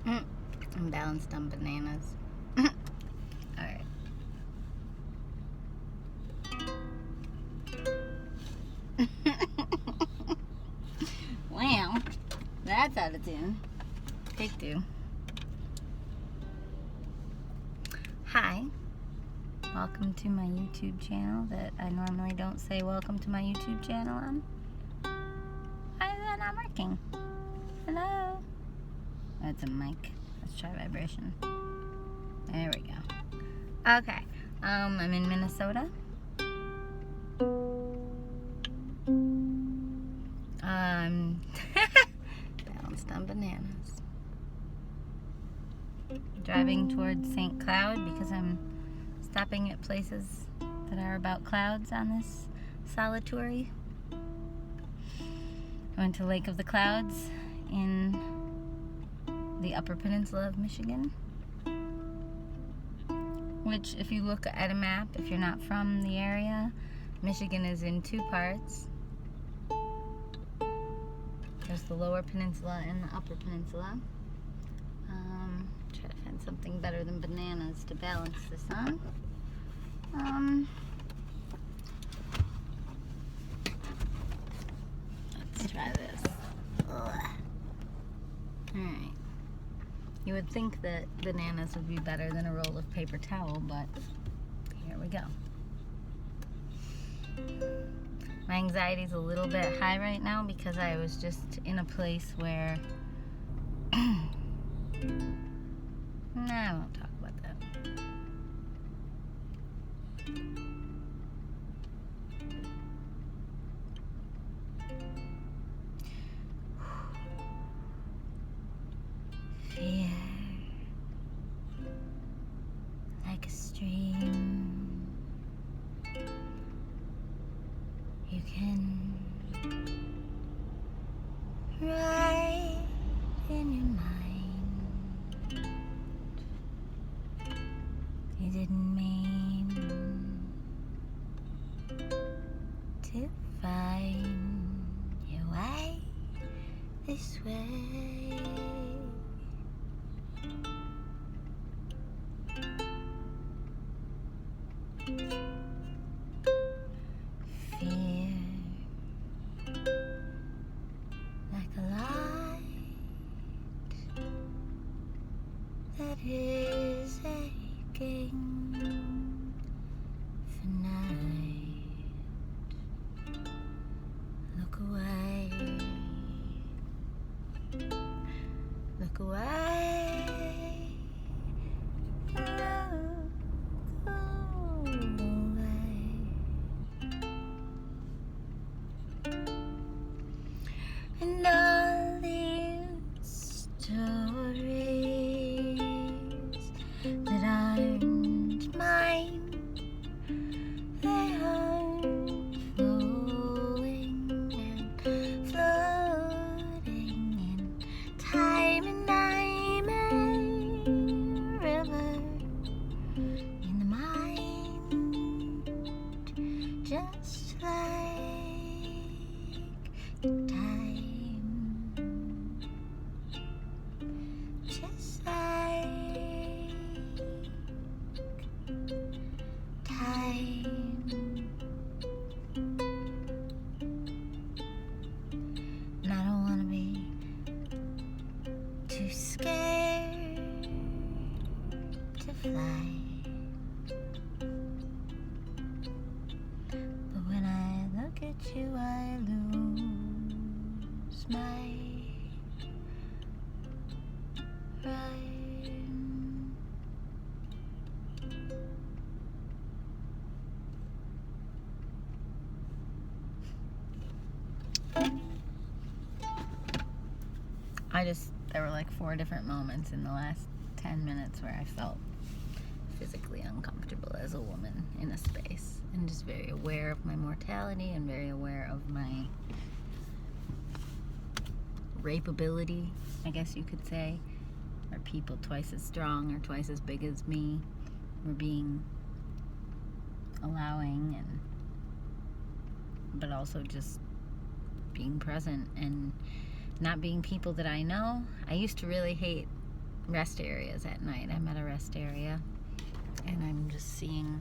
I'm balanced on bananas. Alright. Wow. That's out of tune. Take two. Hi. Welcome to my YouTube channel that I normally don't say welcome to my YouTube channel on. Why is that not working? Hello? That's a mic. Let's try vibration. There we go. Okay. I'm in Minnesota. Balanced on bananas. Driving towards St. Cloud because I'm stopping at places that are about clouds on this solitary. I went to Lake of the Clouds in the Upper Peninsula of Michigan, which, if you look at a map, if you're not from the area, Michigan is in two parts. There's the Lower Peninsula and the Upper Peninsula. Try to find something better than bananas to balance this on. Let's try this. Alright. You would think that bananas would be better than a roll of paper towel, but here we go. My anxiety's a little bit high right now because I was just in a place where I won't talk about that. Fear, like a stream, you can write in your mind. You didn't mean to find your way this way. Fear, like a light that is aching for night. Look away, look away, look away. And all these stories that aren't mine, they aren't flowing and floating in time, and I'm a river in the mind, just like time, just like time. And I don't want to be too scared to fly, but when I look at you I lose my rhyme. There were like 4 different moments in the last 10 minutes where I felt physically uncomfortable as a woman in a space, and just very aware of my mortality and very aware of my rapeability, I guess you could say. Are people twice as strong or twice as big as me were being allowing, and but also just being present and not being people that I know. I used to really hate rest areas at night. I'm at a rest area, and I'm just seeing,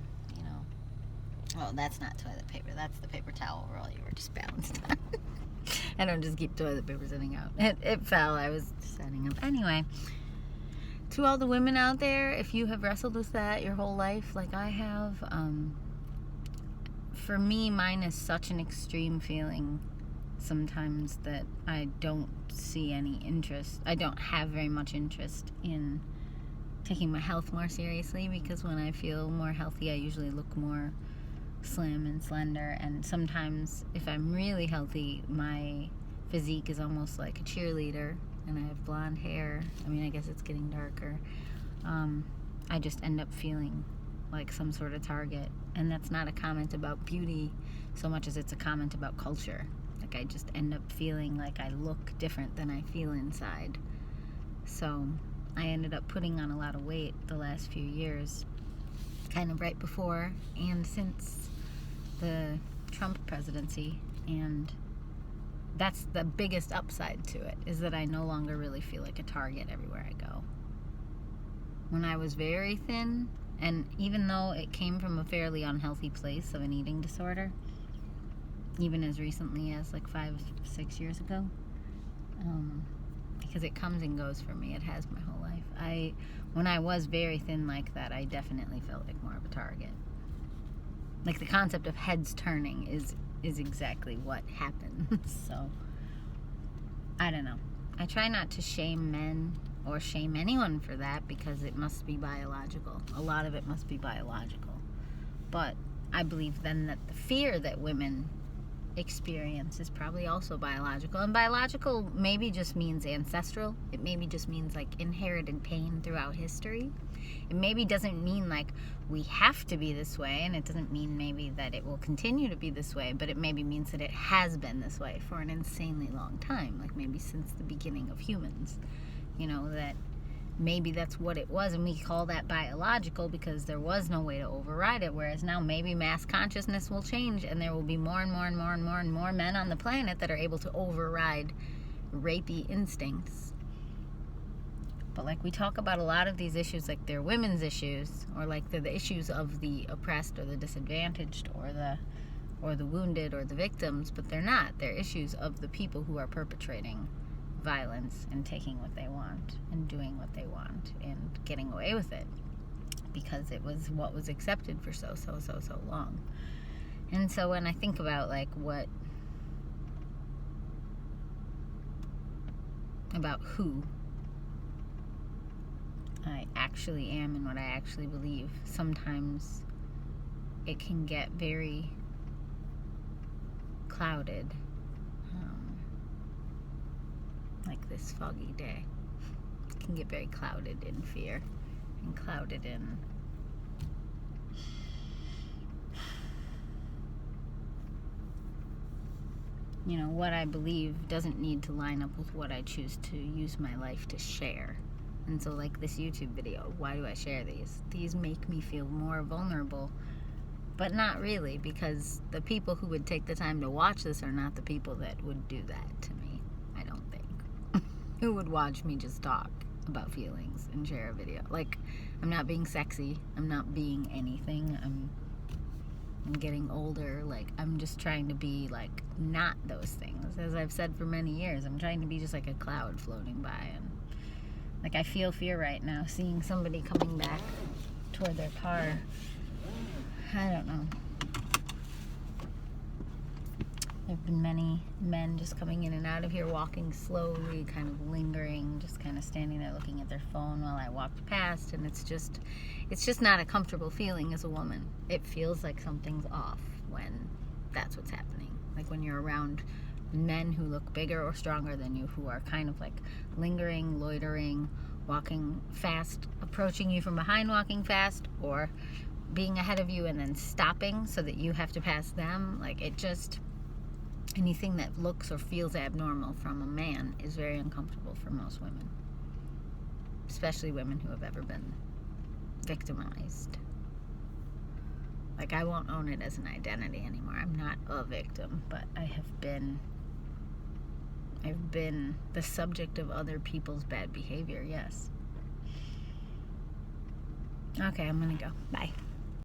oh, that's not toilet paper. That's the paper towel roll you were just balanced on. I don't just keep toilet paper sitting out. It fell. I was setting up. Anyway, to all the women out there, if you have wrestled with that your whole life, like I have, for me, mine is such an extreme feeling sometimes that I don't see any interest. I don't have very much interest in taking my health more seriously, because when I feel more healthy, I usually look more slim and slender, and sometimes if I'm really healthy, my physique is almost like a cheerleader, and I have blonde hair. I mean, I guess it's getting darker. I just end up feeling like some sort of target, and that's not a comment about beauty so much as it's a comment about culture. Like, I just end up feeling like I look different than I feel inside. So I ended up putting on a lot of weight the last few years, kind of right before and since the Trump presidency, and that's the biggest upside to it, is that I no longer really feel like a target everywhere I go. When I was very thin, and even though it came from a fairly unhealthy place of an eating disorder, even as recently as like 5-6 years ago, because it comes and goes for me. It has my whole life. When I was very thin like that, I definitely felt like more of a target. Like, the concept of heads turning is exactly what happens. So, I don't know. I try not to shame men or shame anyone for that, because it must be biological. A lot of it must be biological. But I believe then that the fear that women experience is probably also biological, and biological maybe just means ancestral. It maybe just means like inherited pain throughout history. It maybe doesn't mean like we have to be this way, and it doesn't mean maybe that it will continue to be this way, but it maybe means that it has been this way for an insanely long time, like maybe since the beginning of humans. That maybe that's what it was, and we call that biological because there was no way to override it. Whereas now maybe mass consciousness will change, and there will be more and more and more and more and more men on the planet that are able to override rapey instincts. But like, we talk about a lot of these issues like they're women's issues, or like they're the issues of the oppressed or the disadvantaged or the wounded or the victims, but they're not. They're issues of the people who are perpetrating violence and taking what they want and doing what they want and getting away with it, because it was what was accepted for so long. And so when I think about like about who I actually am and what I actually believe, sometimes it can get very clouded. Like this foggy day, it can get very clouded in fear and clouded in what I believe doesn't need to line up with what I choose to use my life to share. And so like this YouTube video, why do I share these? These make me feel more vulnerable, but not really, because the people who would take the time to watch this are not the people that would do that to me, I don't think. Who would watch me just talk about feelings and share a video? Like, I'm not being sexy. I'm not being anything. I'm getting older. Like, I'm just trying to be, like, not those things. As I've said for many years, I'm trying to be just like a cloud floating by. And, like, I feel fear right now, seeing somebody coming back toward their car. I don't know. There have been many men just coming in and out of here, walking slowly, kind of lingering, just kind of standing there looking at their phone while I walked past, and it's just not a comfortable feeling as a woman. It feels like something's off when that's what's happening. Like when you're around men who look bigger or stronger than you, who are kind of like lingering, loitering, walking fast, approaching you from behind, walking fast, or being ahead of you and then stopping so that you have to pass them. Like, it just... anything that looks or feels abnormal from a man is very uncomfortable for most women, especially women who have ever been victimized. Like, I won't own it as an identity anymore. I'm not a victim, but I've been the subject of other people's bad behavior, yes. Okay, I'm gonna go. Bye.